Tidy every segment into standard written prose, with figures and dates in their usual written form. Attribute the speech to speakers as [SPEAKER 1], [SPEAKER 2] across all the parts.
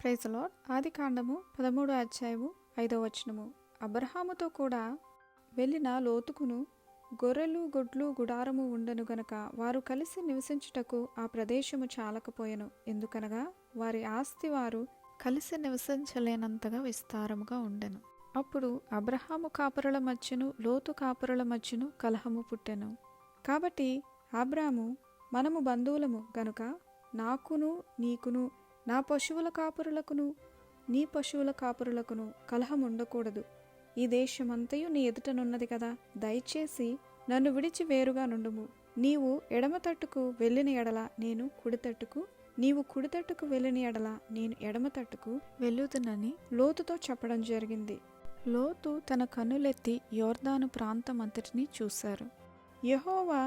[SPEAKER 1] Praise the lord. ఆదికాండము 13వ అధ్యాయము 5వ వచనము. అబ్రహాముతో కూడా వెళ్ళిన లోతుకును గొర్రెలు గొడ్లు గుడారము ఉండెను గనక వారు కలిసి నివసించుటకు ఆ ప్రదేశము చాలకపోయెను. ఎందుకనగా వారి ఆస్తి వారు కలిసి నివసించలేనంతగా విస్తారముగా ఉండెను. అప్పుడు అబ్రహాము కాపురుల మధ్యను లోతు కాపురుల మధ్యను కలహము పుట్టెను. కాబట్టి అబ్రాము, మనము బంధువులము గనుక నాకును నీకును నా పశువుల కాపురులకును నీ పశువుల కాపురులకును కలహం ఉండకూడదు. ఈ దేశమంతయు నీ ఎదుటనున్నది కదా, దయచేసి నన్ను విడిచి వేరుగా నుండుము. నీవు ఎడమ తట్టుకు వెళ్ళిన ఎడల నేను కుడి తట్టుకు, నీవు కుడి తట్టుకు వెళ్ళిన ఎడల నేను ఎడమ తట్టుకు వెళ్ళుదునని లోతుతో చెప్పడం జరిగింది. లోతు తన కన్నులెత్తి యోర్దాను ప్రాంతమంతటినీ చూశారు. యెహోవా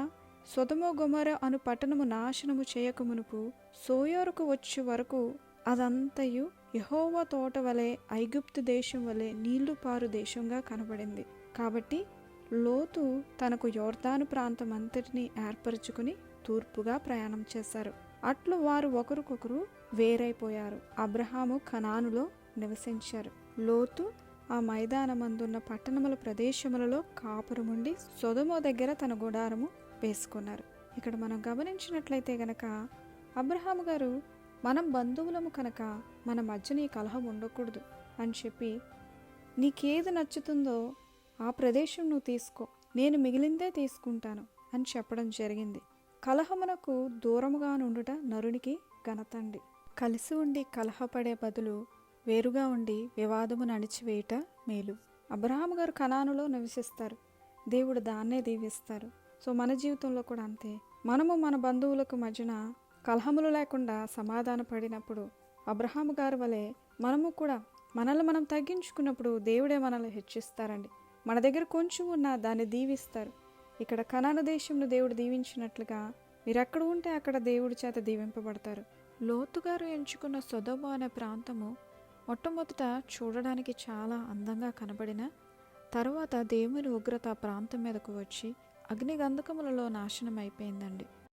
[SPEAKER 1] సొదొమ గొమొర్రా అను పట్టణము నాశనము చేయకమునుపు సోయోరుకు వచ్చు వరకు అదంతయు యెహోవా తోట వలె ఐగుప్తు దేశం వలె నీళ్లు పారు దేశంగా కనబడింది. కాబట్టి లోతు తనకు యోర్దాను ప్రాంతం అంతటినీ ఏర్పరచుకుని తూర్పుగా ప్రయాణం చేశారు. అట్లు వారు ఒకరికొకరు వేరైపోయారు. అబ్రహాము కనానులో నివసించారు. లోతు ఆ మైదానమందున్న పట్టణముల ప్రదేశములలో కాపురముండి సొదొమ దగ్గర తన గుడారము వేసుకున్నారు. ఇక్కడ మనం గమనించినట్లయితే గనక అబ్రహాము గారు, మనం బంధువులము కనుక మన మధ్య నీ కలహం ఉండకూడదు అని చెప్పి, నీకేది నచ్చుతుందో ఆ ప్రదేశం నువ్వు తీసుకో, నేను మిగిలిందే తీసుకుంటాను అని చెప్పడం జరిగింది. కలహమునకు దూరముగా నుండుట నరునికి ఘనతండి. కలిసి ఉండి కలహపడే బదులు వేరుగా ఉండి వివాదమును అణిచివేయుట మేలు. అబ్రహాము గారు కనానులో నివసిస్తారు. దేవుడు దాన్నే దీవిస్తారు. సో మన జీవితంలో కూడా అంతే. మనము మన బంధువులకు మధ్యన కలహములు లేకుండా సమాధాన పడినప్పుడు అబ్రహాము గారి వలె మనము కూడా మనల్ని మనం తగ్గించుకున్నప్పుడు దేవుడే మనల్ని హెచ్చిస్తారండి. మన దగ్గర కొంచెం ఉన్నా దాన్ని దీవిస్తారు. ఇక్కడ కనాను దేశంలో దేవుడు దీవించినట్లుగా మీరు ఎక్కడ ఉంటే అక్కడ దేవుడి చేత దీవింపబడతారు. లోతు గారు ఎంచుకున్న సొదొమ అనే ప్రాంతము మొట్టమొదట చూడడానికి చాలా అందంగా కనబడిన తరువాత దేవుని ఉగ్రత ప్రాంతం మీదకు వచ్చి అగ్నిగంధకములలో నాశనం అయిపోయిందండి.